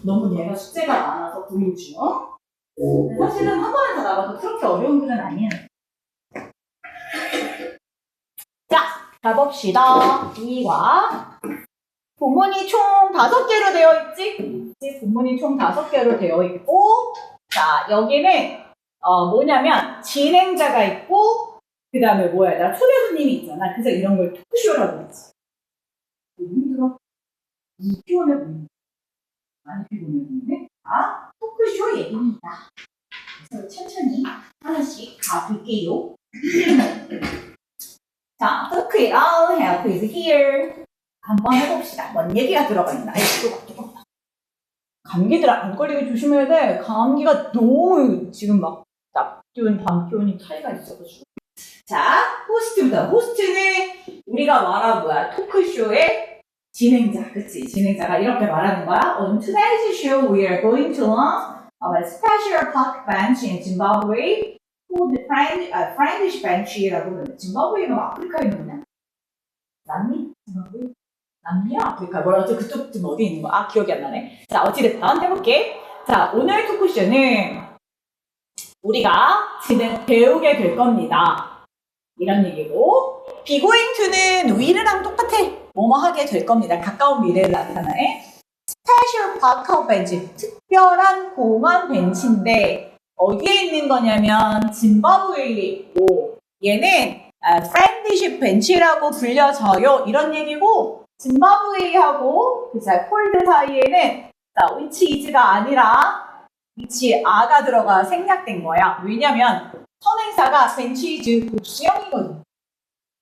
너무 얘가 숙제가 많아서 보여줘. 사실은 한 번에 다 나가도 그렇게 어려운 글은 아니에요. 자, 가봅시다. 2과 본문이 총 5개로 되어 있지? 본문이 총 5개로 되어 있고, 자, 여기는 뭐냐면 진행자가 있고, 그 다음에 뭐야? 나 초대 손님이 있잖아. 그래서 이런 걸 토크쇼라고 하지. 힘들어? 이 표현을 보는 많이 피곤해 보이네? 아, 토크쇼 얘기입니다. 그래서 천천히 하나씩 가볼게요. 자, took it all, help is here. 한번 해봅시다. 뭔 얘기가 들어가 있나? 뜨겁다. 감기들 안 걸리게 조심해야 돼. 감기가 너무 지금 막 낮기온, 밤기온이 차이가 있어가지고. 자, 호스트부터. 호스트는 우리가 말한 뭐야? 토크쇼의 진행자. 그치? 진행자가 이렇게 말하는 거야. On today's show, we are going to learn about a special park bench in Zimbabwe called the Friendship Bench라고 하는데, 짐바브웨가 아프리카에 있는 거냐? 남미? 짐바브웨? 남미야? 아프리카? 뭐라고 그쪽 좀 어디 있는 거야? 아, 기억이 안 나네. 자, 어찌됐든 해볼게. 자, 오늘 토크쇼는 우리가 배우게 될 겁니다. 이런 얘기고, be going to는 will랑 똑같아. 뭐뭐 하게 될 겁니다. 가까운 미래를 나타내. 스페셜 파크 벤치, 특별한 공원 벤치인데 어디에 있는 거냐면 짐바브웨에 있고, 얘는 프렌드십 벤치라고 불려져요. 이런 얘기고, 짐바브웨하고 폴드 사이에는 위치 이즈가 아니라 위치 아가 들어가 생략된 거야. 왜냐면 선행사가 벤치 이즈 복수형이거든.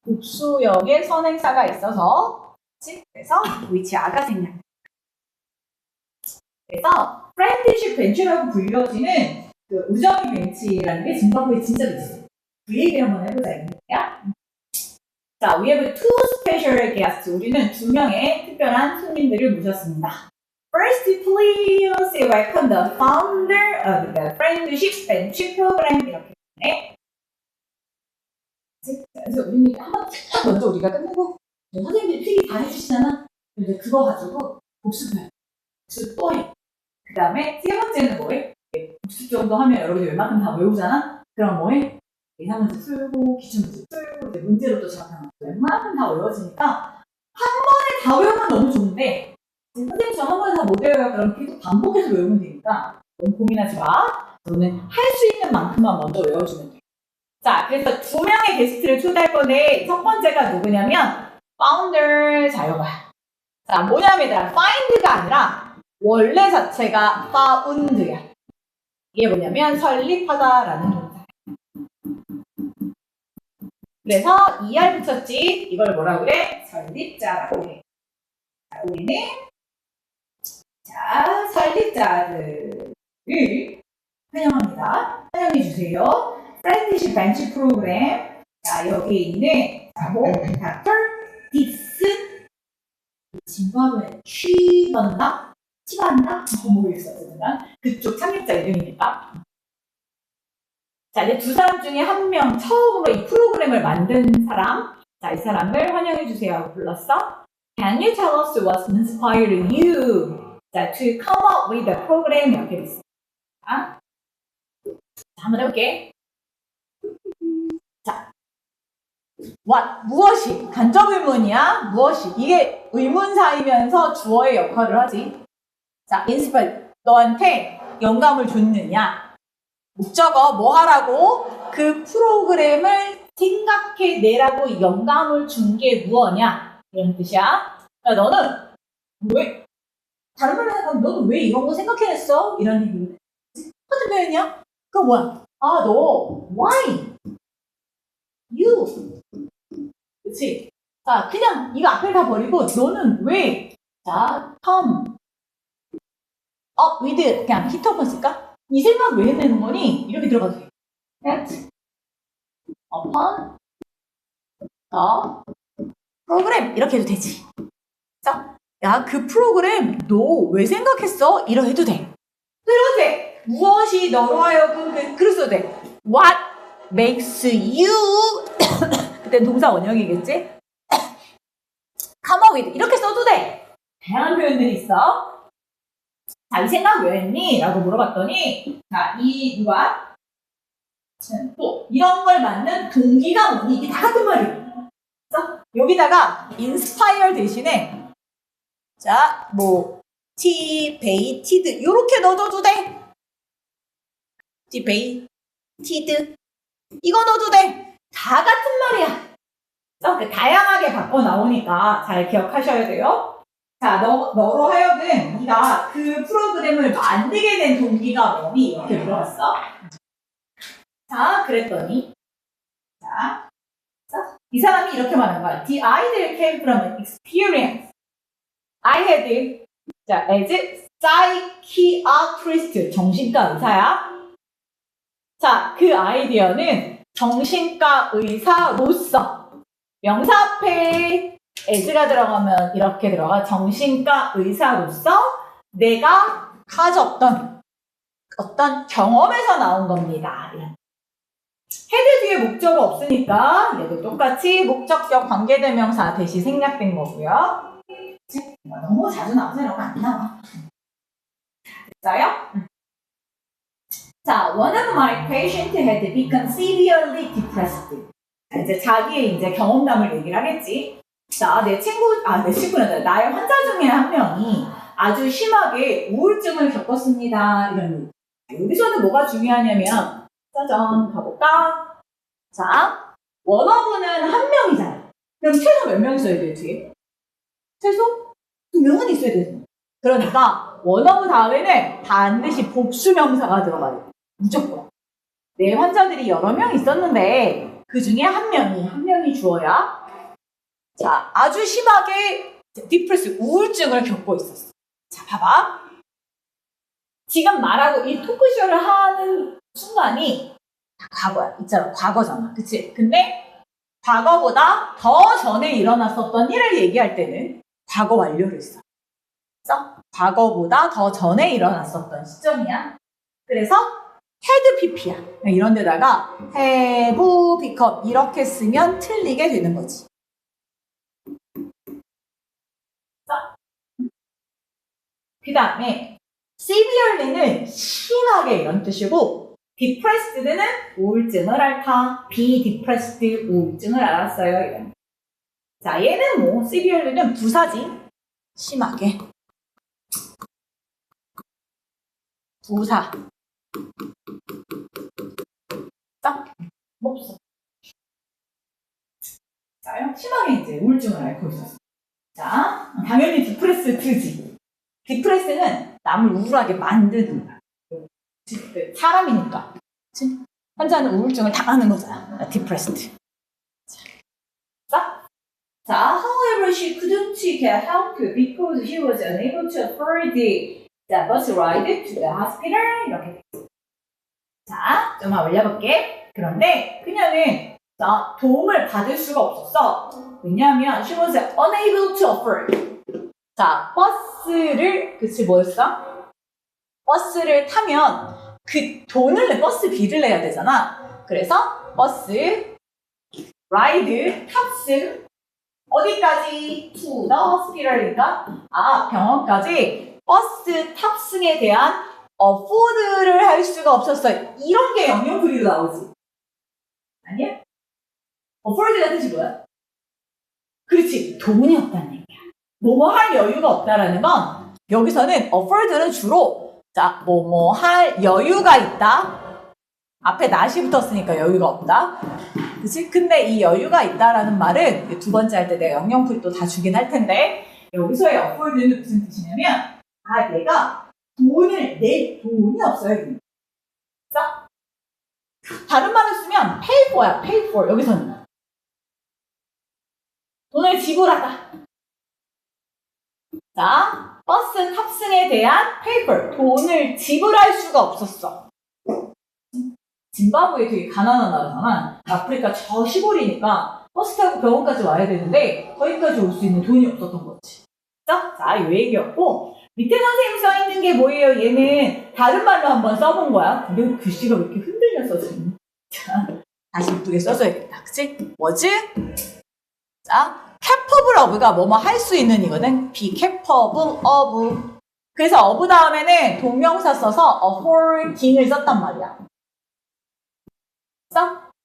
복수형의 선행사가 있어서, 그래서 위치 아가 생략. 그래서 프렌드십 벤치라고 불려지는 그 우정의 벤치라는 게 짐바브웨에 진짜 있어요. 그 얘기 한번 해보자 이거야. 자, we have two special guests. 우리는 2명의 특별한 손님들을 모셨습니다. First, please welcome the founder of the Friendship Bench program. 이렇게 네. 그래서 우리는 한번 먼저 우리가 끝내고 선생님들이 필기 다 해주시잖아. 이제 그거 가지고 복습해. 복습 또 해. 그 다음에 세 번째는 뭐해? 복습 정도 하면 여러분들 웬만큼 다 외우잖아? 그럼 뭐해? 예상문제 풀고, 기출문제 풀고, 이제 문제로 또 작성하고, 웬만큼 다 외워지니까, 한 번에 다 외우면 너무 좋은데, 선생님처럼 한 번에 다 못 외워요. 그럼 계속 반복해서 외우면 되니까, 너무 고민하지 마. 너는 할 수 있는 만큼만 먼저 외워주면 돼. 자, 그래서 2명의 게스트를 초대할 건데, 첫 번째가 누구냐면, founder, 자, 이거야. 자, 뭐냐면, find가 아니라, 원래 자체가 found야. 이게 뭐냐면, 설립하다라는 동사. 그래서 ER 붙였지. 이걸 뭐라고 그래? 설립자라고 해. 자, 우리는 자, 설립자들을 환영합니다. 환영해 주세요. 프렌드십 벤치 프로그램. 자, 여기 있는 닥터 딕슨 짐바브웨 취반나? 모르겠어. 그쪽 창립자 이름이니까. 자, 이제 2 사람 중에 1명 처음으로 이 프로그램을 만든 사람. 자, 이 사람을 환영해주세요 하고 불렀어. Can you tell us what inspired you 자, to come up with the program? 이렇게 됐어. 자, 한번 해볼게. 자, what, 무엇이? 간접 의문이야? 무엇이? 이게 의문사이면서 주어의 역할을 하지. 자, inspire, 너한테 영감을 줬느냐? 목적어 뭐 하라고? 그 프로그램을 생각해내라고 영감을 준 게 무엇이냐? 이런 뜻이야. 그러니까 너는 왜? 다른 말로 생각하면 너는 왜 이런 거 생각해냈어? 이런 얘기인데 똑같은 표현이야? 그거 뭐야? 아, 너 why? you 그치? 자, 그냥 이거 앞에 다 버리고 너는 왜? 자, come up with 그냥 히트 한번 쓸까? 이 생각 왜 해내는 거니? 이렇게 들어가도 돼. That upon the program 이렇게 해도 되지. 자, 야, 그 프로그램 너 왜 생각했어? 이러 해도 돼. 이러도 돼. 무엇이 너로 하여금 그랬어도 돼. What makes you 그땐 동사 원형이겠지? Come up with 이렇게 써도 돼. 다양한 표현들이 있어. 자, 이 생각 왜 했니? 라고 물어봤더니, 자, 이 누가? 또 이런 걸 맞는 동기가 뭐니? 이게 다 같은 말이에요. 그래서 여기다가 inspire 대신에 자, 뭐 debated 이렇게 넣어줘도 돼. debated 이거 넣어도 돼. 다 같은 말이야. 그래서 다양하게 바꿔 나오니까 잘 기억하셔야 돼요. 자, 너로 하여금 네가 그 프로그램을 만들게 된 동기가 뭐니? 이렇게 물어봤어. 자, 그랬더니 자, 이 사람이 이렇게 말한 거야. The idea came from an experience I had 자, as psychiatrist 정신과 의사야. 자, 그 아이디어는 정신과 의사로서 명사 앞에 as가 들어가면 이렇게 들어가. 정신과 의사로서 내가 가졌던 어떤 경험에서 나온 겁니다. 헤드 뒤에 목적어 없으니까 얘도 똑같이 목적격 관계대명사 대시 생략된 거고요. 너무 자주 나와서 이런 거 안 나와. 됐어요? 자, one of my patients had become severely depressed. 이제 자기의 이제 경험담을 얘기를 하겠지. 자, 내 친구는 나의 환자 중에 한 명이 아주 심하게 우울증을 겪었습니다. 이런 여기서는 뭐가 중요하냐면 짜잔 가볼까? 자, 원어브는 한 명이잖아. 그럼 최소 몇 명 있어야 돼, 뒤에? 최소 2명은 있어야 되잖아. 그러니까 원어브 다음에는 반드시 복수명사가 들어가요. 무조건. 내 환자들이 여러 명 있었는데 그 중에 한 명이 주어야. 자, 아주 심하게 디프레스 우울증을 겪고 있었어. 자, 봐봐. 지금 말하고 이 토크쇼를 하는 순간이 과거야. 있잖아. 과거잖아. 그치? 근데 과거보다 더 전에 일어났었던 일을 얘기할 때는 과거 완료를 써. 그래서 과거보다 더 전에 일어났었던 시점이야. 그래서 had pp야. 이런 데다가 have become 이렇게 쓰면 틀리게 되는 거지. 그 다음에 severely는 심하게 이런 뜻이고 depressed는 우울증을 앓다. be depressed 우울증을 앓았어요. 이런. 자, 얘는 뭐 severely는 부사지. 심하게. 부사. 자, 뭐 없어. 자, 심하게 이제 우울증을 앓고 있었어. 자, 당연히 디프레스드지. 디프레스는 남을 우울하게 만드는 거야. 사람이니까. 그치? 환자는 우울증을 당하는 거잖아. 디프레스드. 자, however, she couldn't get help because she was unable to afford the bus ride to the hospital. 이렇게 돼. 자, 좀만 올려볼게. 그런데 그녀는 도움을 받을 수가 없었어. 왜냐하면 she was unable to afford. 자, 버스를, 그치, 뭐였어? 버스를 타면 그 돈을 버스비를 내야 되잖아. 그래서 버스, 라이드, 탑승, 어디까지? to the hospital이니까 병원까지 버스 탑승에 대한 afford를 할 수가 없었어. 이런 게 영영풀이로 나오지. 아니야? afford가 뜻이 뭐야? 그렇지, 돈이 없다는 얘기야. 뭐뭐 할 여유가 없다라는 건 여기서는 afford는 주로 뭐뭐 할 여유가 있다. 앞에 not이 붙었으니까 여유가 없다. 그치? 근데 이 여유가 있다라는 말은 두 번째 할 때 내가 영영풀이 또 다 주긴 할 텐데 여기서의 afford는 무슨 뜻이냐면 내가 돈을 낼 돈이 없어요. 자, 다른 말을 쓰면 pay for야. pay for. 여기서는 돈을 지불하다. 자, 버스 탑승에 대한 pay for. 돈을 지불할 수가 없었어. 짐바브웨 되게 가난한 나라잖아. 아프리카 저 시골이니까 버스 타고 병원까지 와야 되는데 거기까지 올 수 있는 돈이 없었던 거지. 자, 요 얘기였고 밑에 선생님 써있는 게 뭐예요? 얘는 다른 말로 한번 써본 거야. 근데 글씨가 왜 이렇게 흔들려 써지니? 자, 다시 이쁘게 써줘야겠다. 그치? 뭐지? 자, capable of가 뭐뭐 할 수 있는 이거는 be capable of 그래서 of 다음에는 동명사 써서 affording을 썼단 말이야.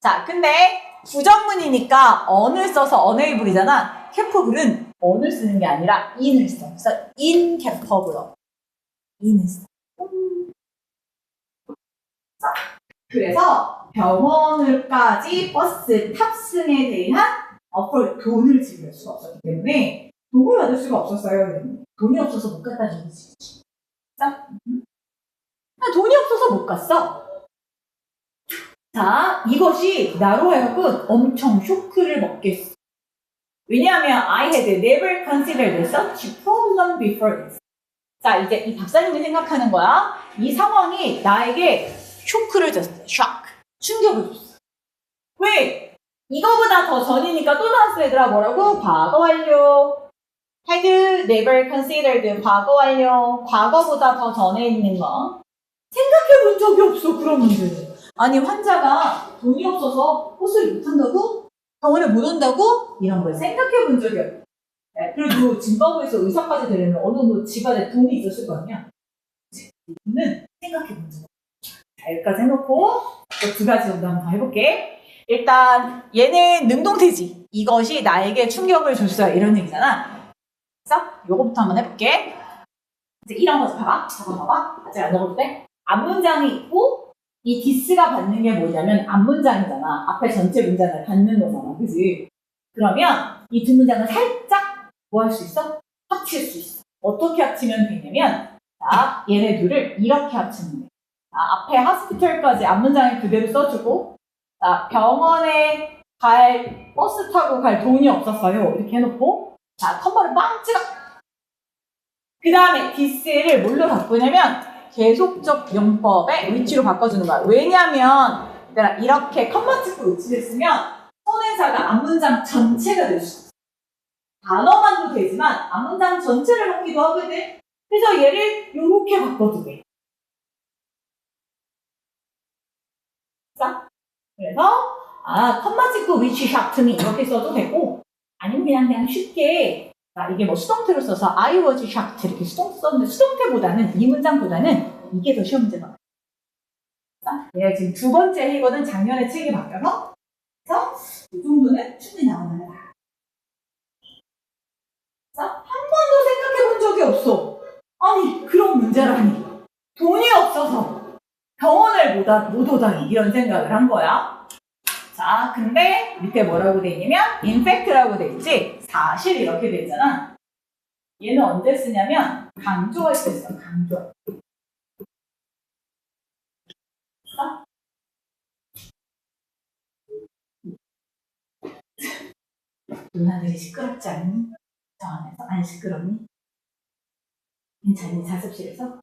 자, 근데 부정문이니까 on을 써서 unable이잖아. capable은 on을 쓰는 게 아니라 in을 써. 그래서 incapable. in을 써. 자, 그래서 병원을까지 버스 탑승에 대한 돈을 지불할 수가 없었기 때문에 돈을 받을 수가 없었어요. 돈이 없어서 못 갔다는 얘기지. 자, 돈이 없어서 못 갔어. 자, 이것이 나로 하여금 엄청 쇼크를 먹겠어. 왜냐하면 I had never considered such problem before this. 자, 이제 이 박사님이 생각하는 거야. 이 상황이 나에게 쇼크를 줬어. shock. 충격을 줬어. 왜? 이거보다 더 전이니까 또 나왔어, 얘들아. 뭐라고? 과거 완료. had never considered 과거 완료. 과거보다 더 전에 있는 거. 생각해 본 적이 없어, 그런 문제는. 아니, 환자가 돈이 없어서 호스를 못 한다고? 병원에 못 온다고? 이런 걸 생각해 본 적이 없어. 그래도 짐바브웨에서 의사까지 되려면 어느 정도 집안에 돈이 있었을 거 아니야? 이거는 생각해 본 적 없어. 자, 여기까지 해놓고 또 두 가지 정도 한번 해볼게. 일단 얘는 능동태지. 이것이 나에게 충격을 줬어요. 이런 얘기잖아. 그래서 요거부터 한번 해볼게. 이제 이런 거 봐봐. 봐봐. 아직 안 적어도 돼? 앞문장이 있고 이 디스가 받는 게 뭐냐면 앞문장이잖아. 앞에 전체 문장을 받는 거잖아. 그지? 그러면 이 두 문장을 살짝 뭐 할 수 있어? 합칠 수 있어. 어떻게 합치면 되냐면 자, 얘네 둘을 이렇게 합치는 거야. 자, 앞에 hospital까지 앞문장을 그대로 써주고 자, 병원에 갈 버스 타고 갈 돈이 없었어요. 이렇게 해놓고 자, 컴마를 빵 찍어. 그 다음에 디스를 뭘로 바꾸냐면 계속적 용법의 위치로 바꿔주는 거야. 왜냐면 이렇게 컴마 찍고 위치를 쓰면 선행사가 앞문장 전체가 될 수 있어. 단어만도 되지만 앞문장 전체를 하기도 하거든. 그래서 얘를 이렇게 바꿔도 돼. 자, 그래서 컴마 찍고 which shocked me 이렇게 써도 되고 아니면 그냥 쉽게 이게 뭐 수동태로 써서 I was shocked 이렇게 수동태 썼는데 수동태보다는 이 문장보다는 이게 더 시험 문제가 많아. 내가 지금 두 번째 해거든. 작년에 책이 바뀌어서 그래서 이 정도는 충분히 나오는 거야. 한 번도 생각해 본 적이 없어. 아니 그런 문제라니. 돈이 없어서 병원을 못 오다니 이런 생각을 한 거야. 자, 근데 밑에 뭐라고 돼 있냐면 in fact라고 돼 있지. 사실 이렇게 돼 있잖아. 얘는 언제 쓰냐면 강조할 때 써. 강조. 누나들이 시끄럽지 않니? 저 안에서? 안 시끄럽니? 괜찮니? 자습실에서?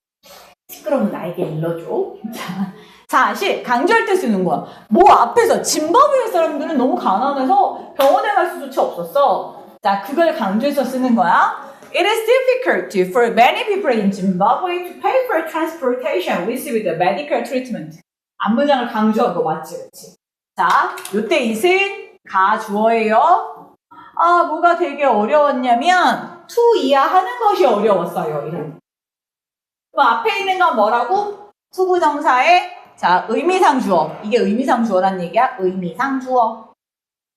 시끄러우면 나에게 일러줘. 사실 강조할 때 쓰는 거야. 뭐 앞에서 짐바브웨 사람들은 너무 가난해서 병원에 갈 수조차 없었어. 자, 그걸 강조해서 쓰는 거야. It is difficult for many people in Zimbabwe to pay for transportation with the medical treatment. 앞문장을 강조한 거 맞지? 그렇지? 자, 요때 it은 가주어예요. 뭐가 되게 어려웠냐면 to 이하하는 것이 어려웠어요. 이런. 그럼 앞에 있는 건 뭐라고? 투부정사의 자, 의미상 주어. 이게 의미상 주어란 얘기야? 의미상 주어.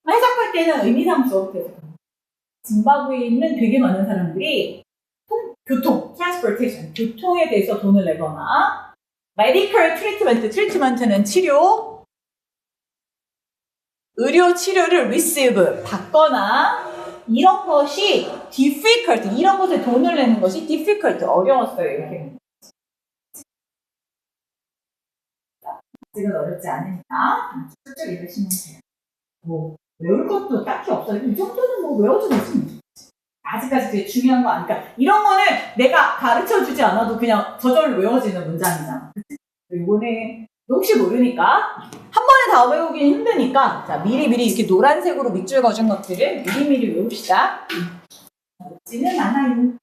해석할 때는 의미상 주어부터 해석합니다. 짐바브웨에 있는 되게 많은 사람들이 교통, transportation, 교통에 대해서 돈을 내거나 medical treatment, treatment는 치료, 의료 치료를 receive, 받거나 이런 것이 difficult, 이런 것에 돈을 내는 것이 difficult, 어려웠어요. 이렇게. 아직은 어렵지 않으니까 쭉쭉 읽으시면 돼요. 뭐 외울 것도 딱히 없어요. 이 정도는 뭐 외워도 되지. 아직까지 되게 중요한 거 아니까 이런 거는 내가 가르쳐주지 않아도 그냥 저절로 외워지는 문장이잖아. 이거는 혹시 모르니까 한 번에 다 외우기는 힘드니까 자 미리미리 이렇게 노란색으로 밑줄 그어준 것들을 미리미리 외웁시다. 어렵지는 않아요.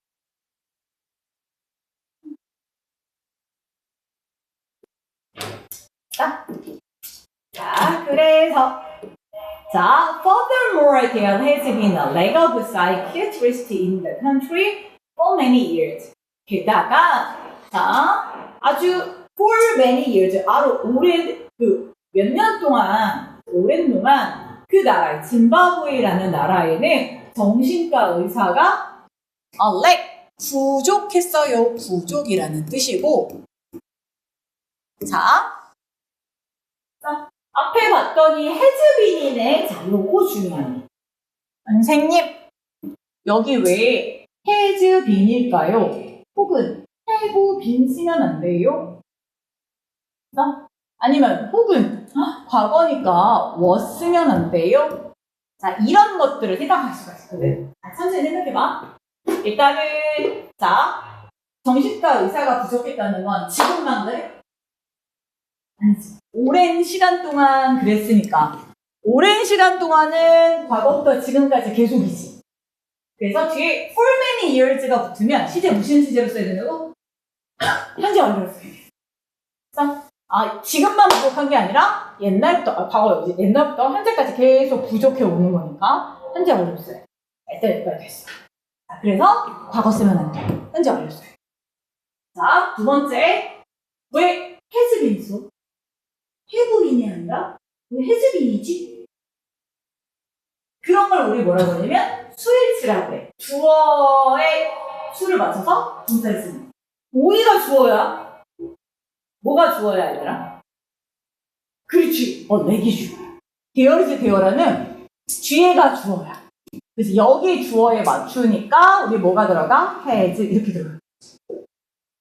자, 그래서 자, furthermore, there has been a lack of psychiatrists in the country for many years. 게다가 자 아주 for many years 아주 오랜 몇 년 동안 오랜 동안 그 나라 짐바브웨라는 나라에는 정신과 의사가 부족했어요. 부족이라는 뜻이고 자 앞에 봤더니 해즈빈이네. 자 요거 중요하네. 선생님 여기 왜 해즈빈일까요? 혹은 해브빈 쓰면 안 돼요? 아니면 혹은 과거니까 was 쓰면 안 돼요? 자 이런 것들을 생각할 수가 있거든. 천천히 생각해봐. 일단은 자 정신과 의사가 부족했다는 건 지금만 그래? 아니지. 오랜 시간 동안 그랬으니까 오랜 시간 동안은 과거부터 지금까지 계속이지. 그래서 뒤에 for many years가 붙으면 시제 무슨 시제로 써야 되냐고? 현재 완료로 써야 돼. 그래서 지금만 부족한 게 아니라 옛날부터 과거에 옛날부터 현재까지 계속 부족해 오는 거니까 현재 완료로 써야 돼. 때까지 됐어. 자, 그래서 과거 쓰면 안 돼. 현재 완료로 써야 돼. 자, 두 번째 왜 hasbeen 써? have빈이 아니라 왜 hasbeen이지? 그런 걸 우리 뭐라고 하냐면 수일치라고 해. 주어에 수를 맞춰서 동사를 쓰는 거야. 오이가 주어야. 뭐가 주어야 얘들아? 그렇지. 내기 주어야. 대열이지 대열하는 뒤에가 주어야. 그래서 여기 주어에 맞추니까 우리 뭐가 들어가? has 이렇게 들어가.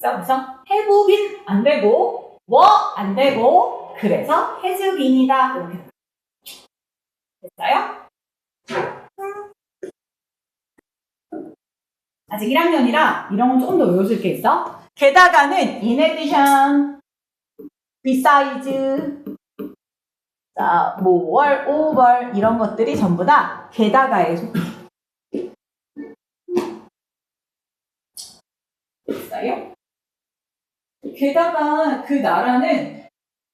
자, 그래서 have been 안 되고 were 안 되고 그래서 has been이다 이렇게 됐어요? 아직 1학년이라 이런 건 조금 더 외워줄 게 있어. 게다가는 in addition, besides, 자, more, over 이런 것들이 전부 다 게다가에 속해. 됐어요? 게다가 그 나라는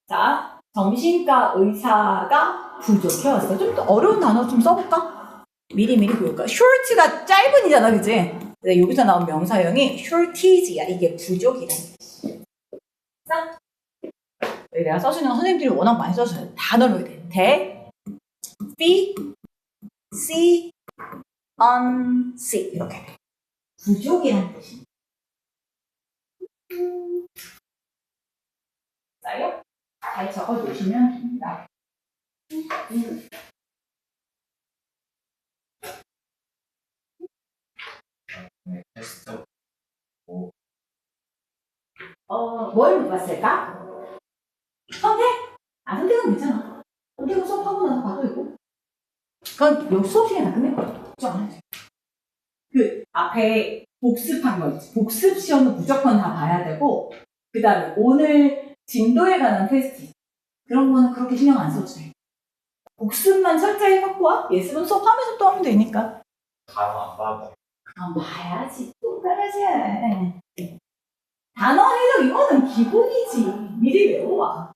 자 정신과 의사가 부족해왔어. 좀 더 어려운 단어 좀 써볼까? 미리 볼까? short가 짧은이잖아, 그치? 여기서 나온 명사형이 shortage야. 이게 부족이라는 뜻이야. 내가 써주는 건 선생님들이 워낙 많이 써줘요. 단어를 대, be, see, unsee 이렇게 돼. 부족이라는 뜻입니다. 자요? 잘 적어주시면 됩니다. 테스트. 뭘 못 봤을까? 선택? 선택은 괜찮아. 선택은 수업하고 나서 봐도 되고. 그건 여기 수업 시간에 다 끝낼 거야. 걱정 안 해도 돼. 앞에 복습한 거 있지. 복습 시험은 무조건 다 봐야 되고, 그 다음에 오늘 진도에 관한 테스트. 그런 거는 그렇게 신경 안 써도 돼. 복습만 철저히 갖고 와. 예습은 수업하면서 또 하면 되니까. 단어 안 봐도 봐야지. 또 까야지. 단어 해석 이거는 기본이지. 미리 외워와.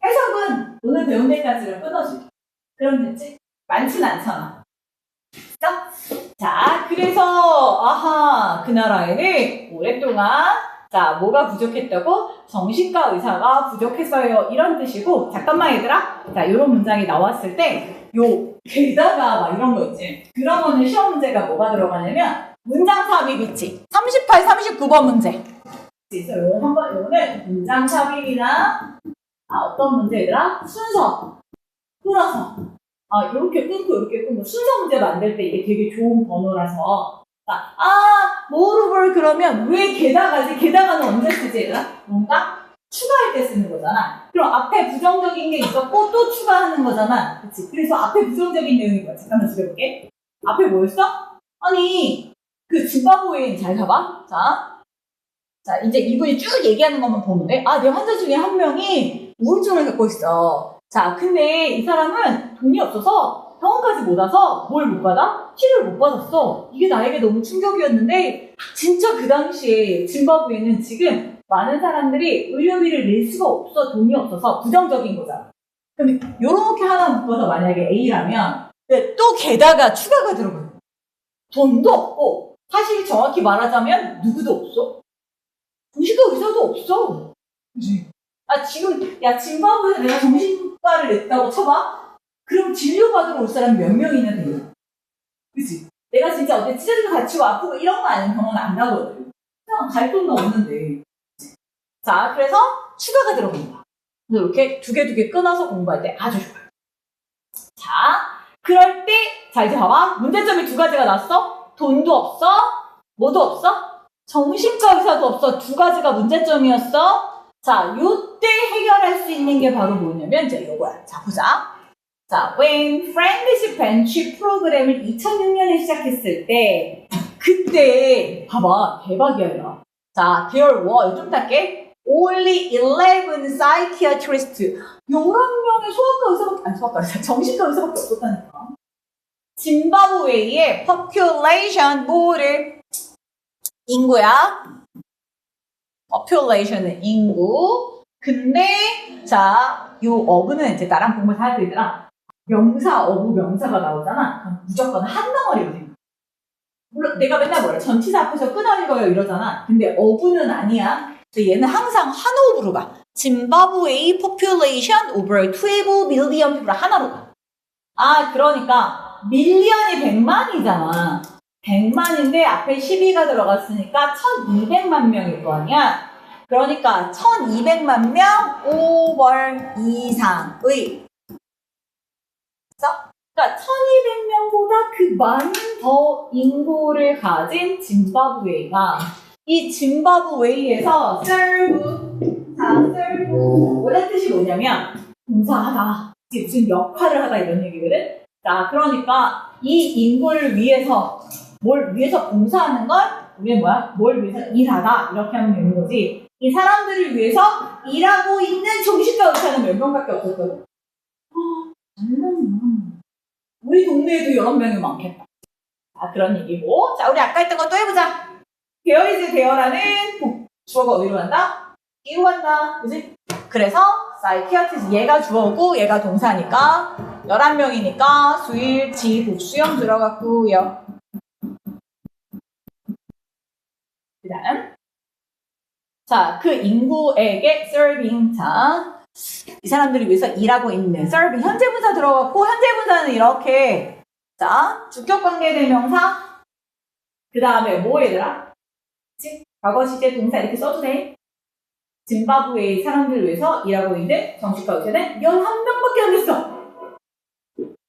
해석은 오늘 배운 데까지를 끊어줄게. 그럼 됐지? 많진 않잖아. 자, 그래서 그 나라에는 오랫동안 뭐가 부족했다고? 정신과 의사가 부족했어요. 이런 뜻이고, 잠깐만 얘들아. 자, 이런 문장이 나왔을 때 게다가 이런 거 있지. 그런 거는 시험 문제가 뭐가 들어가냐면 문장 삽입 있지. 38, 39번 문제. 그래서 요거는 문장 삽입이나 어떤 문제들아? 순서 끊어서 이렇게 끊고 순서 문제 만들 때 이게 되게 좋은 번호라서 moreover 그러면 왜 게다가지? 게다가는 언제 쓰지 얘들아? 뭔가 추가할 때 쓰는 거잖아. 그럼 앞에 부정적인 게 있었고 또 추가하는 거잖아. 그치? 그래서 앞에 부정적인 내용이 뭐야? 잠깐만 집어볼게. 앞에 뭐였어? 아니 그 짐바브웨인 잘 봐봐. 자 이제 이분이 쭉 얘기하는 것만 보면 돼. 내 환자 중에 한 명이 우울증을 갖고 있어. 자 근데 이 사람은 돈이 없어서 병원까지 못 와서 뭘 못 받아? 치료를 못 받았어. 이게 나에게 너무 충격이었는데 진짜 그 당시에 짐바브웨는 지금 많은 사람들이 의료비를 낼 수가 없어. 돈이 없어서 부정적인 거잖아. 그럼 요렇게 하나 묶어서 만약에 A라면 또 게다가 추가가 들어가요. 돈도 없고 사실 정확히 말하자면 누구도 없어. 정신과 의사도 없어. 그치? 아, 지금, 야, 짐바브웨에서 내가 정신과를 냈다고 쳐봐? 그럼 진료받으러 올 사람이 몇 명이나 돼요? 그치? 내가 진짜 어디 찢어지고 다치고 아프고 이런 거 아니면 병원 안 가거든. 그냥 갈 돈도 없는데. 자, 그래서 추가가 들어간 거야. 그래서 이렇게 두 개 끊어서 공부할 때 아주 좋아요. 자, 그럴 때, 자, 이제 봐봐. 문제점이 두 가지가 났어? 돈도 없어? 뭐도 없어? 정신과 의사도 없어. 두 가지가 문제점이었어. 자, 요때 해결할 수 있는 게 바로 뭐냐면, 이제 요거야. 자, 보자. 자, when Friendship Bench 프로그램을 2006년에 시작했을 때, 그때, 봐봐. 대박이야, 야. 자, there were, 좀 탈게. Only 11 psychiatrists. 11명의 소아과 의사밖에, 아니, 소아과 의사, 정신과 의사밖에 없었다니까. 짐바브웨이의 population 뭐를? 인구야. population은 인구. 근데, 자, 요 어부는 이제 나랑 공부 다 되더라. 명사, 어부, 명사가 나오잖아. 그럼 무조건 한 덩어리로 생각. 물론 내가 맨날 뭐래? 전치사 앞에서 끊어 읽어요 이러잖아. 근데 어부는 아니야. 그래서 얘는 항상 한 어부로 가. 짐바브웨이 population over 12 million people 하나로 가. 아, 그러니까 밀리언이 100만이잖아. 100만인데 앞에 12가 들어갔으니까 1200만 명일 거 아니야. 그러니까 1200만 명 over 이상의. 그러니까 1200명보다 그 많은 더 인구를 가진 짐바브웨이가 이 짐바브웨이에서 serve, 자, serve 원래 뜻이 뭐냐면 봉사하다, 무슨 역할을 하다 이런 얘기거든. 자, 그러니까 이 인구를 위해서 뭘 위해서 봉사하는 걸 우리는 뭐야? 뭘 위해서 일하다 이렇게 하면 되는 거지. 이 사람들을 위해서 일하고 있는 정신과 의사는 몇 명밖에 없었거든. 우리 동네에도 11명이 많겠다. 자, 그런 얘기고. 자, 우리 아까 했던 거 또 해보자. There is there라는 주어가 어디로 간다? 이로 간다. 그지? 그래서 psychiatrist 얘가 주어고 얘가 동사니까 11명이니까 수일, 지, 복수형 들어갔고요. 그 다음. 자, 그 인구에게 serving. 자, 이 사람들을 위해서 일하고 있는 serving. 현재 분사 들어갔고, 현재 분사는 이렇게. 자, 주격관계 대명사. 그 다음에 뭐 얘들아? 그치? 과거 시제 동사 이렇게 써도 돼. 짐바브웨이 사람들을 위해서 일하고 있는 정신과 의사는 11명밖에 안 됐어.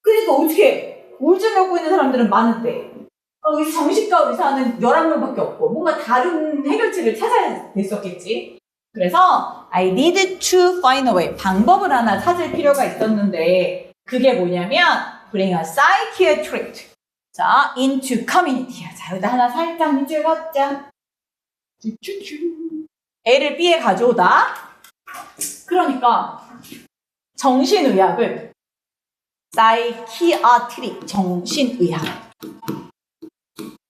그러니까 어떻게 우울증 겪고 있는 사람들은 많은데 이 정신과 의사는 11명밖에 없고 뭔가 다른 해결책을 찾아야 됐었겠지. 그래서 I need to find a way. 방법을 하나 찾을 필요가 있었는데 그게 뭐냐면 bring a psychiatrist 자, into community. 자, 여기다 하나 살짝 밑줄 걷자. A를 B에 가져오다. 그러니까 정신의학을 psychiatric 정신의학.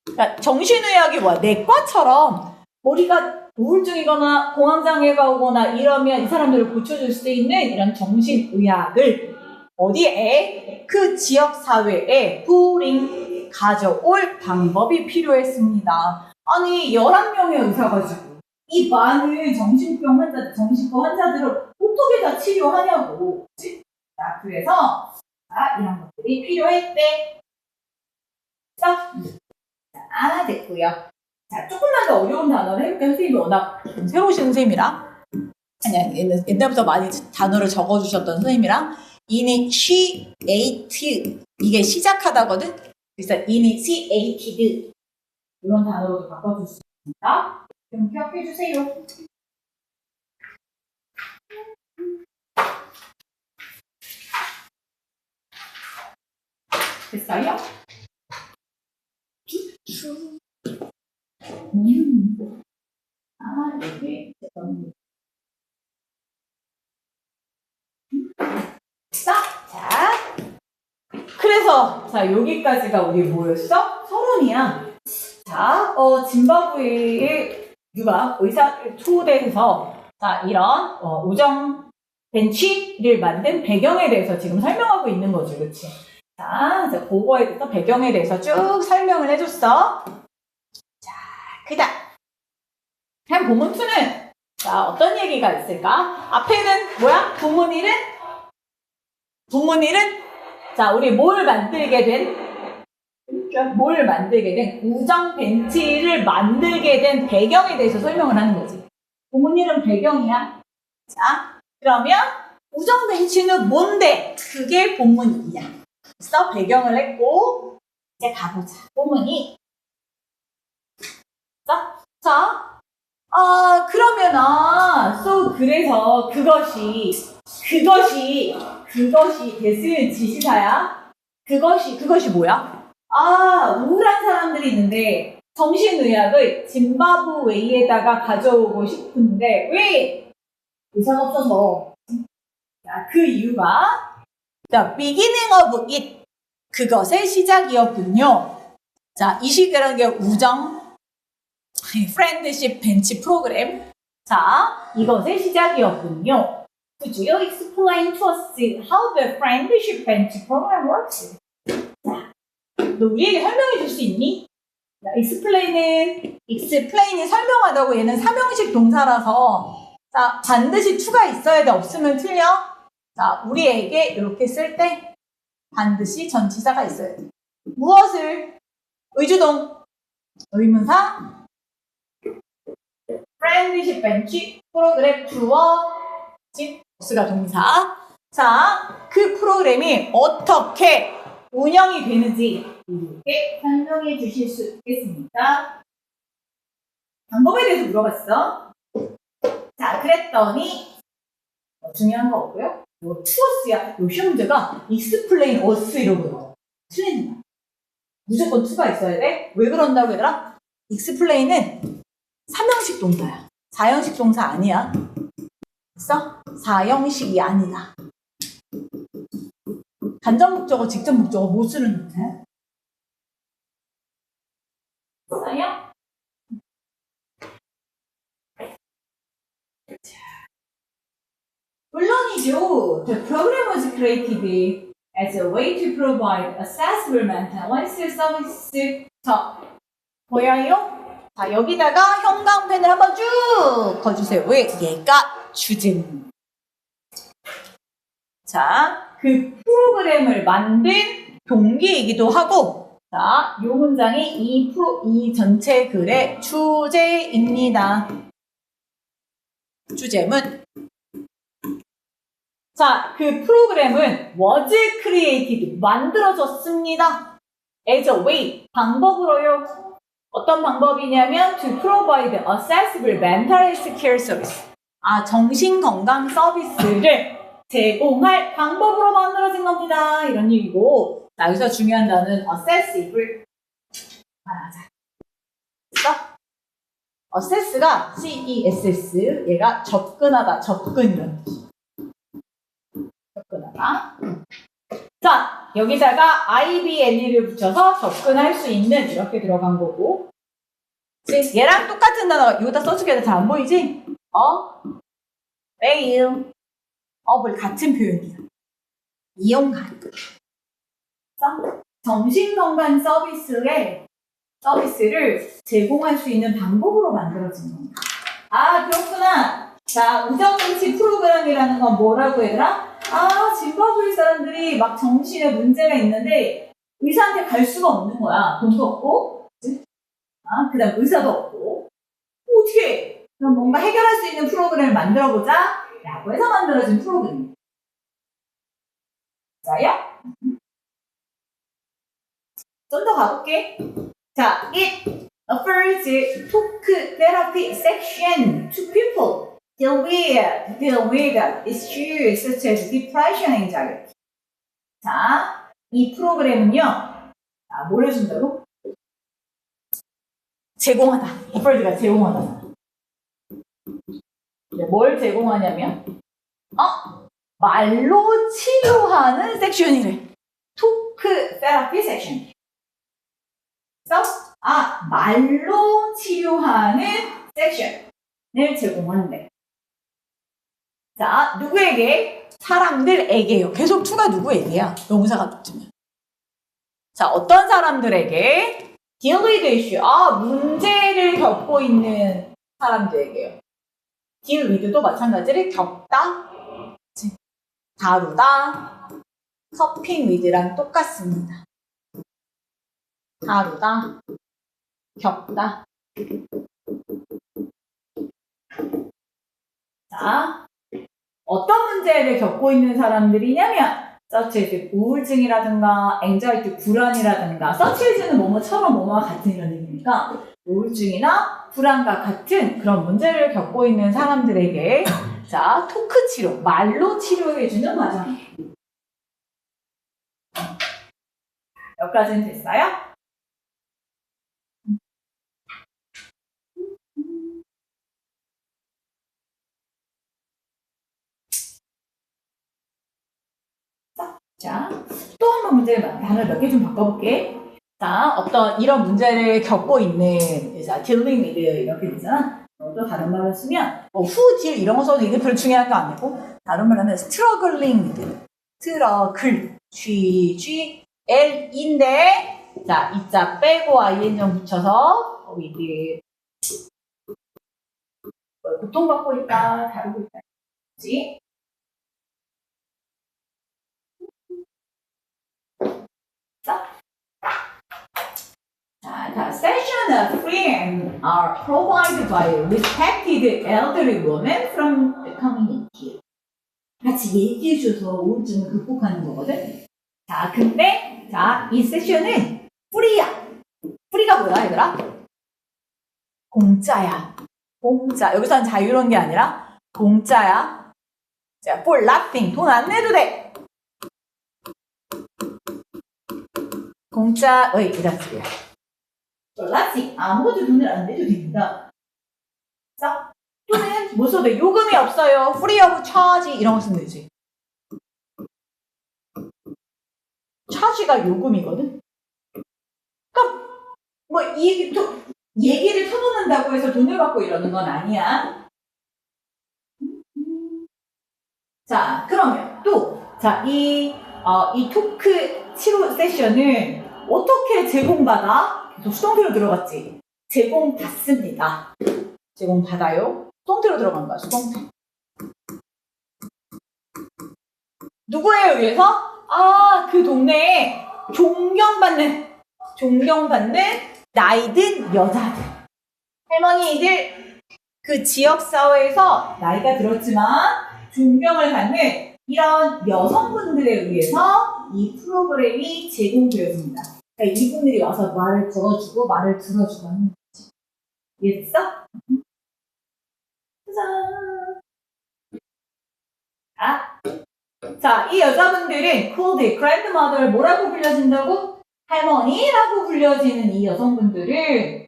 그러니까 정신의학이 뭐야? 내과처럼 머리가 우울증이거나 공황장애가 오거나 이러면 이 사람들을 고쳐줄 수 있는 이런 정신의학을 어디에? 그 지역사회에 bring 가져올 방법이 필요했습니다. 아니 11명의 의사가 지고 이 많은 정신병 환자, 정신과 환자들을 어떻게 다 치료하냐고. 그치? 자, 그래서 자, 이런 것들이 필요했대. 자, 됐고요. 자, 조금만 더 어려운 단어를 해볼게요. 선생님이 워낙 좀 새로우신 선생님이랑 아니, 옛날부터 많이 단어를 적어주셨던 선생님이랑 initiate 이게 시작하다거든? 그래서 initiated 이런 단어로도 바꿔줄 수 있습니다. 좀 기억해주세요. 됐어요? 여기 자, 그래서 자 여기까지가 우리 뭐였어? 서론이야. 자, 짐바브웨이의 누가 의사를 초대해서 자 이런 우정 벤치를 만든 배경에 대해서 지금 설명하고 있는 거죠, 그렇지? 자, 그거에 대해서 배경에 대해서 쭉 설명을 해줬어. 그다음 그냥 본문 2는 자 어떤 얘기가 있을까? 앞에는 뭐야? 본문 1은 자 우리 뭘 만들게 된 우정 벤치를 만들게 된 배경에 대해서 설명을 하는 거지. 본문 1은 배경이야. 자 그러면 우정 벤치는 뭔데? 그게 본문 2야. 그래서 배경을 했고 이제 가보자. 본문 2. 자, 그러면 그래서 그것이 대수는 지시사야. 그것이 뭐야? 우울한 사람들이 있는데 정신의학을 짐바브웨이에다가 가져오고 싶은데 왜 의사가 없어서? 자, 그 이유가 beginning of it 그것의 시작이었군요. 자, 이 시기라는 게 우정 프렌드십 벤치 프로그램. 자, 이것의 시작이었군요. Could you explain to us how the friendship bench program works? 자, 너 우리에게 설명해 줄 수 있니? 자, explain이 설명하다고 얘는 삼형식 동사라서 자, 반드시 to가 있어야 돼. 없으면 틀려. 자, 우리에게 이렇게 쓸 때 반드시 전치사가 있어야 돼. 무엇을? 의주동, 의문사, 프렌드십 벤치, 프로그램 주어, 복수가 동사. 자, 그 프로그램이 어떻게 운영이 되는지 이렇게 설명해 주실 수 있겠습니까? 방법에 대해서 물어봤어. 자, 그랬더니 중요한 거 없고요. 요 투어스야. 요 시험 문제가 explain us 이러고요. 틀린 거야. 무조건 투가 있어야 돼. 왜 그런다고 얘들아? explain은 3형식 동사야. 4형식 동사 아니야. 됐어? 4형식이 아니다. 간접 목적어, 직접 목적어 못 쓰는 동사야. 됐어요? 물론이죠. The program was created as a way to provide accessible mental health service. 자, 보여요? 자, 여기다가 형광펜을 한번 쭉 거주세요. 왜? 얘가 주제문. 자, 그 프로그램을 만든 동기이기도 하고, 자, 요 문장이 이 전체 글의 주제입니다. 주제문. 자, 그 프로그램은 was created, 만들어졌습니다. as a way, 방법으로요. 어떤 방법이냐면 to provide accessible mental health care service. 정신건강 서비스를 제공할 방법으로 만들어진 겁니다. 이런 얘기고, 자, 여기서 중요한 단어는 accessible 말하자. 됐어? access가 C-E-S-S, 얘가 접근하다, 접근 이런 뜻. 접근하다. 자, 여기다가 IBNE를 붙여서 접근할 수 있는 이렇게 들어간 거고, 얘랑 똑같은 단어가 여기다 써주게 잘 안 보이지? avail, 뭘 같은 표현이야. 이용할. 정신건강 서비스를 제공할 수 있는 방법으로 만들어진 겁니다. 그렇구나. 자, 우정인치 프로그램이라는 건 뭐라고 얘들아? 짐바브웨 사람들이 막 정신에 문제가 있는데 의사한테 갈 수가 없는 거야. 돈도 없고, 그치? 그 다음 의사도 없고. 어떻게? 그럼 뭔가 해결할 수 있는 프로그램을 만들어보자. 라고 해서 만들어진 프로그램. 자요? 좀 더 가볼게. 자, it offers talk therapy section to people deal with issues such as depression and anxiety. 자, 이 프로그램은요, 뭘 해준다고? 제공하다. offered가 제공하다. 뭘 제공하냐면, 말로 치료하는 섹션이래. 토크 테라피 섹션. 그래서, 말로 치료하는 섹션을 제공한대. 자, 누구에게? 사람들에게요. 계속 투가 누구에게야? 명사가 붙으면. 자, 어떤 사람들에게? deal with issue. 문제를 겪고 있는 사람들에게요. deal with도 마찬가지로 겪다, 다루다, coping with랑 똑같습니다. 다루다, 겪다. 자, 어떤 문제를 겪고 있는 사람들이냐면 such as 우울증이라든가 anxiety, 불안이라든가 such as는 뭐뭐처럼 뭐뭐와 같은 이런 의미니까 우울증이나 불안과 같은 그런 문제를 겪고 있는 사람들에게 자, 토크 치료, 말로 치료해주는 과정이에요. 여기까지는 됐어요? 자, 또 한 번 단어 몇 개 좀 바꿔볼게. 자, 어떤 이런 문제를 겪고 있는, 자, dealing with 이렇게 되잖아. 또 다른 말로 쓰면, who deal 이런 거 써도 이게 별로 중요한 거 아니고, 다른 말로 하면 struggling with, struggle, L인데, 자, 이자 빼고 IN형 붙여서, with, 고통받고 있다, 다루고 있다. 그치? The session of freedom are provided by respected elderly women from the community. 같이 얘기해줘서 우울증을 극복하는 거거든. 자, 근데 자, 이 세션은 프리야. 프리가 뭐야, 얘들아? 공짜야. 공짜. 여기서는 자유로운 게 아니라 공짜야. 자, for nothing. 돈 안 내도 돼. 공짜, 이랬어요. 라지 아무것도 돈을 안 내도 됩니다. 자, 또는 뭐 써도 돼? 요금이 없어요. free of charge 이런 거 쓰면 되지. charge가 요금이거든. 그러니까 뭐 이 얘기를 터놓는다고 해서 돈을 받고 이러는 건 아니야. 자, 그러면 또 자, 이 토크 치료 세션은 어떻게 제공받아? 또 수동태로 들어갔지. 제공받습니다. 제공받아요. 수동태로 들어간 거야. 수동태. 누구에 의해서? 그 동네에 존경받는 나이든 여자들. 할머니들 그 지역사회에서 나이가 들었지만 존경을 받는 이런 여성분들에 의해서 이 프로그램이 제공되었습니다. 그러니까 이분들이 와서 말을 걸어주고 말을 들어주고 하는 거지. 이해됐어? 짜잔. 자, 이 여자분들은 called grandmother 뭐라고 불려진다고? 할머니라고 불려지는 이 여성분들은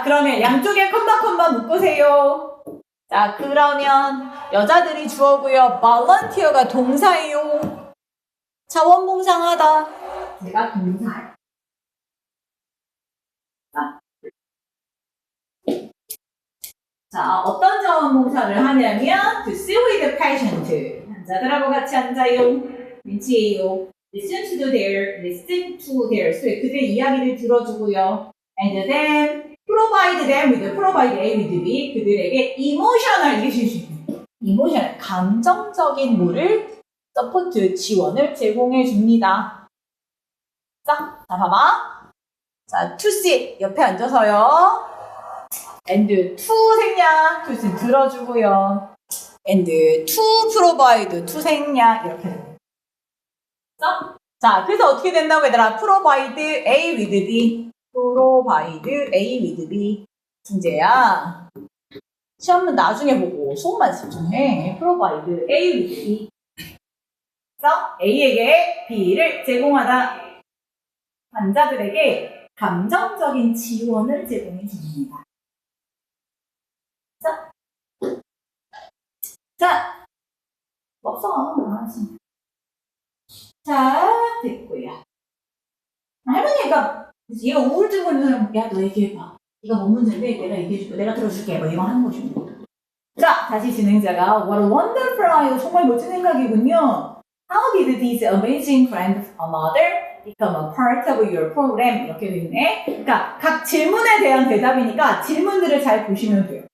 그러면 양쪽에 컴마 묶으세요. 자, 그러면 여자들이 주어고요. volunteer가 동사예요. 자원봉사하다. 제가 동사예요. 자, 어떤 자원봉사를 하냐면 to see with patient. 환자들하고 같이 앉아요. 벤치예요. listen to their story. 그들의 이야기를 들어주고요. and then provide them with A with B. 그들에게 emotional, emotional, 감정적인 뭐를 support, 지원을 제공해 줍니다. 자, 봐봐. 자, to sit, 옆에 앉아서요. and to 생략, to sit 들어주고요. and to provide, to 생략, 이렇게 됩니다. 자, 그래서 어떻게 된다고 얘들아? provide A with B. provide A with B. 문제야. 시험은 나중에 보고 수업만 집중해. provide A with B. 그래서 A에게 B를 제공하다. 환자들에게 감정적인 지원을 제공해 줍니다. 자, 없어. 자, 됐고요. 할머니가 얘가 우울증 걸리는 사람, 야, 너 얘기해봐. 이거 뭔 문제인데 내가 얘기해줄게. 내가 들어줄게. 뭐 이만 하는 거지. 자, 다시 진행자가 What a wonderful idea. 정말 멋진 생각이군요. How did this amazing friend of a mother become a part of your program 이렇게 돼 있네. 그러니까 각 질문에 대한 대답이니까 질문들을 잘 보시면 돼요.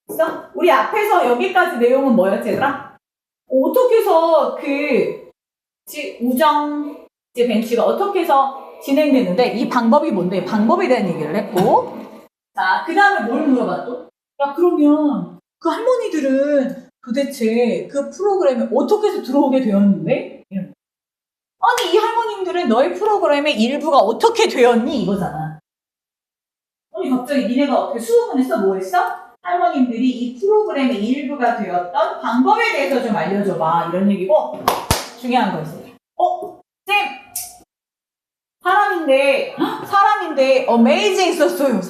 그래서 우리 앞에서 여기까지 내용은 뭐였지 얘들아? 어떻게 해서 그 우정 벤치가 어떻게 해서 진행됐는데 이 방법이 뭔데? 방법에 대한 얘기를 했고 자, 그 다음에 뭘 물어봤죠? 야, 그러면 그 할머니들은 도대체 그 프로그램에 어떻게 해서 들어오게 되었는데? 아니, 이 할머님들은 너희 프로그램의 일부가 어떻게 되었니? 이거잖아. 아니, 갑자기 니네가 어떻게 수업은 했어? 뭐 했어? 할머님들이 이 프로그램의 일부가 되었던 방법에 대해서 좀 알려줘봐. 이런 얘기고, 중요한 거 있어요. 쌤! 사람인데, amazing 썼어요.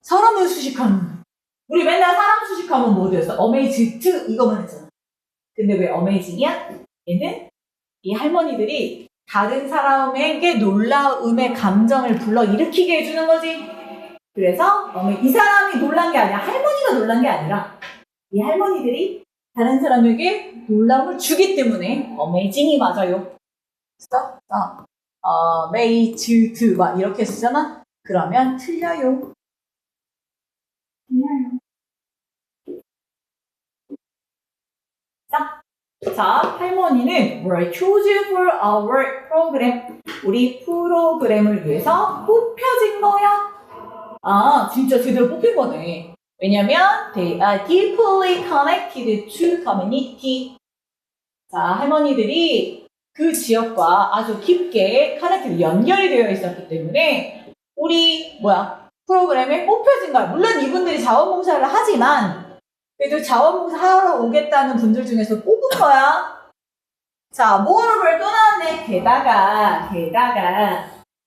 사람을 수식하는. 우리 맨날 사람 수식하면 뭐 되었어? amazed 이거만 했잖아. 근데 왜 amazing이야? 얘는 이 할머니들이 다른 사람에게 놀라움의 감정을 불러일으키게 해주는 거지. 그래서 이 사람이 놀란 게 아니라 할머니가 놀란 게 아니라 이 할머니들이 다른 사람에게 놀라움을 주기 때문에 amazing이 맞아요. 그래서 amazed 막 이렇게 쓰잖아. 그러면 틀려요. 자, 할머니는 were chosen for our program. 우리 프로그램을 위해서 뽑혀진 거야. 아, 진짜 제대로 뽑힌 거네. 왜냐면 they are deeply connected to community. 자, 할머니들이 그 지역과 아주 깊게 연결이 되어 있었기 때문에 우리 프로그램에 뽑혀진 거야. 물론 이분들이 자원봉사를 하지만 그래도 자원봉사 하러 오겠다는 분들 중에서 뽑은 거야. 자, moreover 또 나왔네. 게다가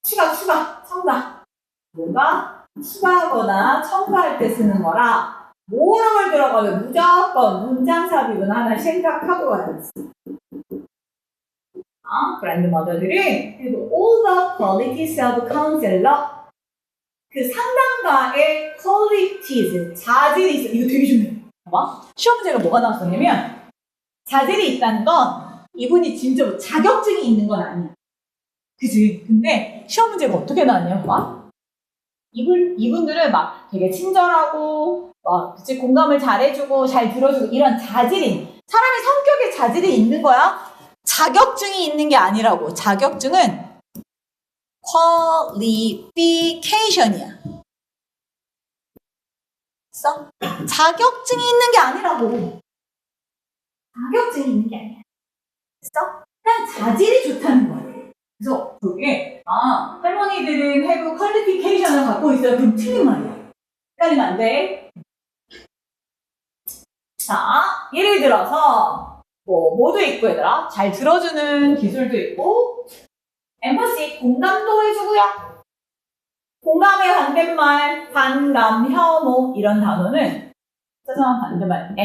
첨가. 뭔가 추가하거나 첨가할 때 쓰는 거라 moreover 들어가면 무조건 문장 삽입은 하나 생각하고 가야 돼. grandmother들은 그리고 all the qualities of counselor 그 상담가의 qualities 자질이 있어. 이거 되게 중요해. 봐봐. 시험 문제가 뭐가 나왔었냐면 자질이 있다는 건 이분이 진짜 자격증이 있는 건 아니야. 그치? 근데 시험 문제가 어떻게 나왔냐? 봐봐. 이분들은 막 되게 친절하고 그치? 공감을 잘해주고 잘 들어주고 이런 자질이 사람의 성격에 자질이 있는 거야. 자격증이 있는 게 아니라고. 자격증은 qualification이야. 자격증이 있는 게 아니라고. 자격증이 있는 게 아니야. 됐어? 그냥 자질이 좋다는 거예요. 그래서 저게 할머니들은 have qualification을 갖고 있어요. 그럼 틀린 말이야. 헷갈리면 안 돼. 자, 예를 들어서 뭐도 있고 얘들아. 잘 들어주는 기술도 있고 엠퍼시 공감도 해주고요. 공감의 반대말, 반감, 혐오 이런 단어는 짜잔 반대말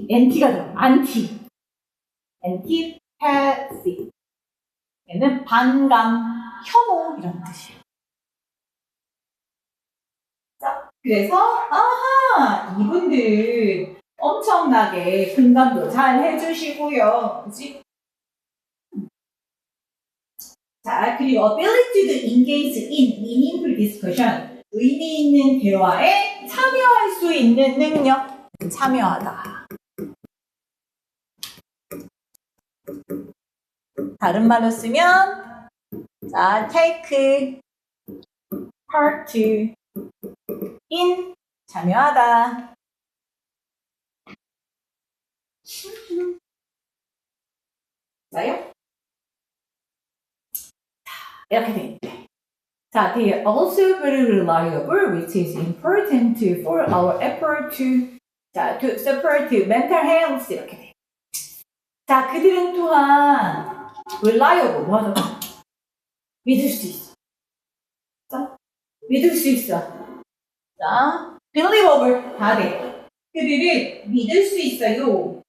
NT가 들어가. antipathy 얘는 반감, 혐오 이런 뜻이에요. 자, 그래서 이분들 엄청나게 공감도 잘 해주시고요. 그치? 자, 그리고 ability to engage in meaningful discussion. 의미 있는 대화에 참여할 수 있는 능력. 참여하다. 다른 말로 쓰면 자, take part in 참여하다. 맞아요? 이렇게 돼 있대. 자, they are also very reliable, which is important for our effort to support mental health. 이렇게 돼. 자, 그들은 또한 reliable, 뭐하죠? 믿을 수 있어. 자, 믿을 수 있어. 자, believable, 다 돼. 그들은 믿을 수 있어요.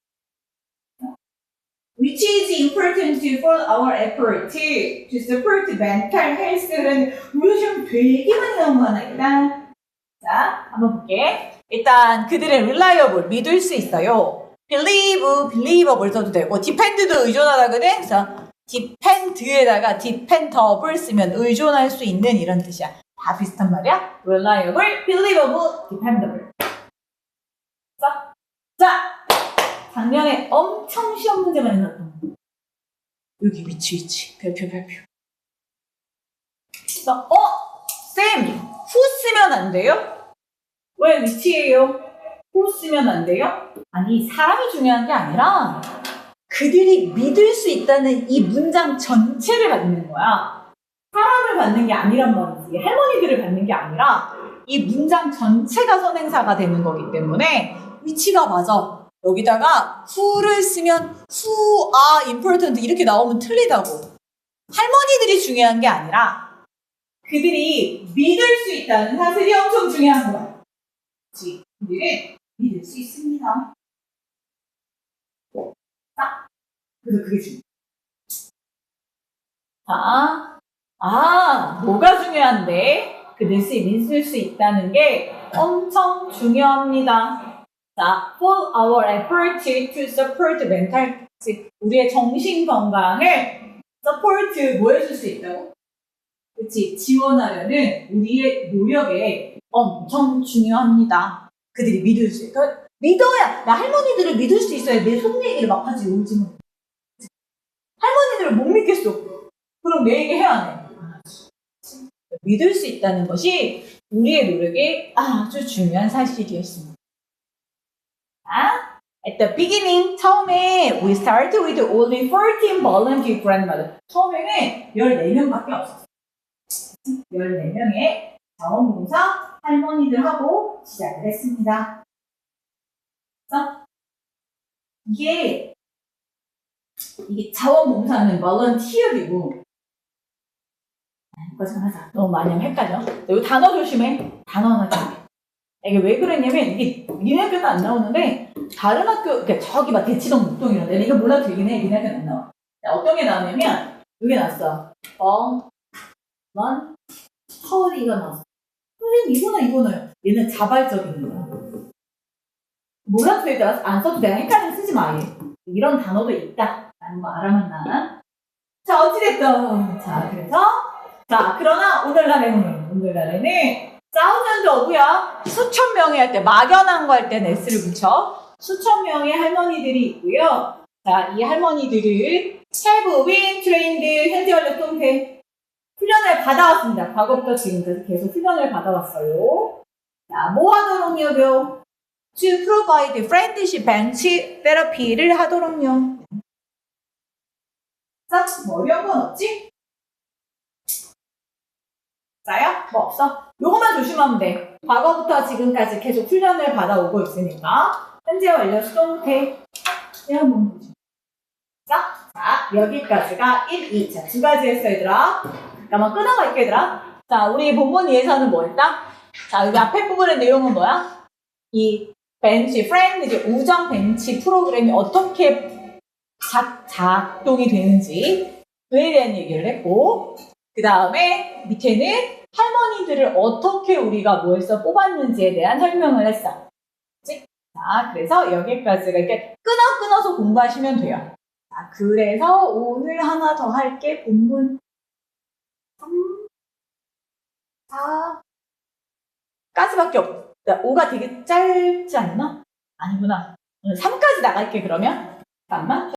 Which is important for our effort to support mental health는 요즘 되게 많이 나온 거 하나 일단 자 한번 볼게. 일단 그들은 reliable 믿을 수 있어요. believe, believable 써도 되고 depend도 의존하다 그래. 그래서 depend에다가 dependable 쓰면 의존할 수 있는 이런 뜻이야. 다 비슷한 말이야. reliable, believable, dependable. 자, 작년에 엄청 시험 문제 많이 나왔던 거. 여기 위치. 별표. 그래서 쌤, who 쓰면 안 돼요? 왜 위치예요? who 쓰면 안 돼요? 아니, 사람이 중요한 게 아니라 그들이 믿을 수 있다는 이 문장 전체를 받는 거야. 사람을 받는 게 아니란 말이지. 할머니들을 받는 게 아니라 이 문장 전체가 선행사가 되는 거기 때문에 위치가 맞아. 여기다가 who를 쓰면 who are important 이렇게 나오면 틀리다고. 할머니들이 중요한 게 아니라 그들이 믿을 수 있다는 사실이 엄청 중요한 거야. 그치? 그들은 믿을 수 있습니다. 그래서 그게 중요해. 뭐가 중요한데? 그들이 믿을 수 있다는 게 엄청 중요합니다. 자, for our effort to support mental health. 우리의 정신 건강을 support 뭐 해줄 수 있다고? 그치? 지원하려는 우리의 노력에 엄청 중요합니다. 그들이 믿을 수 있다. 믿어야, 나 할머니들을 믿을 수 있어야 내 속 얘기를 막 하지, 요즘은. 할머니들을 못 믿겠어. 그럼 내 얘기 해야 해. 믿을 수 있다는 것이 우리의 노력에 아주 중요한 사실이었습니다. At the beginning, 처음에 we started with only 14 volunteer grandmothers. 처음에는 14명밖에 없었어요. 14명의 자원봉사 할머니들하고 시작을 했습니다. 그래서 이게 자원봉사는 volunteer이고 이거 좀 하자. 너무 많이 하면 헷갈려. 이거 단어 조심해. 단어 하나 조심해. 이게 왜 그랬냐면 이게 니네 학교도 안 나오는데 다른 학교, 그러니까 저기 막 대치동 목동 이런 데 이거 몰라도 되긴 해. 니네 학교는 안 나와. 어떤 게 나오냐면 여기 나왔어. 허리가 나왔어. 선생님 이거는 얘는 자발적인 거야. 몰라도 돼. 안 써도 내가 헷갈리면 쓰지 마. 이런 단어도 있다. 라는 거 알아만 나. 자, 어찌됐든. 자, 그러나 오늘날에는 사우전드 어부야. 수천 명이 할 때, 막연한 거 할 때는 S를 붙여. 수천 명의 할머니들이 있고요. 자, 이 할머니들은 have been trained, 현재 완료 통태. 훈련을 받아왔습니다. 과거부터 지금까지 계속 훈련을 받아왔어요. 자, 뭐 하도록요? To provide friendship and therapy를 하도록요. 자, 뭐 어려운 건 없지? 자야? 뭐 없어? 요거만 조심하면 돼. 과거부터 지금까지 계속 훈련을 받아오고 있으니까 현재 완료 수동태 한번 보자. 자, 여기까지가 1, 2. 자, 두 가지 했어, 얘들아. 잠깐만 끊어갈게, 얘들아. 자, 우리 본문 2에서는 뭐 했다? 자, 여기 앞에 부분의 내용은 뭐야? 이 벤치, 프렌드, 이제 우정 벤치 프로그램이 어떻게 작동이 되는지 그에 대한 얘기를 했고, 그 다음에 밑에는 할머니들을 어떻게 우리가 뭐에서 뽑았는지에 대한 설명을 했어. 그치? 자, 그래서 여기까지가 이렇게 끊어서 공부하시면 돼요. 자, 그래서 오늘 하나 더 할게. 본문 3, 4까지밖에 없어. 5가 되게 짧지 않나? 아니구나. 오늘 3까지 나갈게, 그러면. 잠깐만.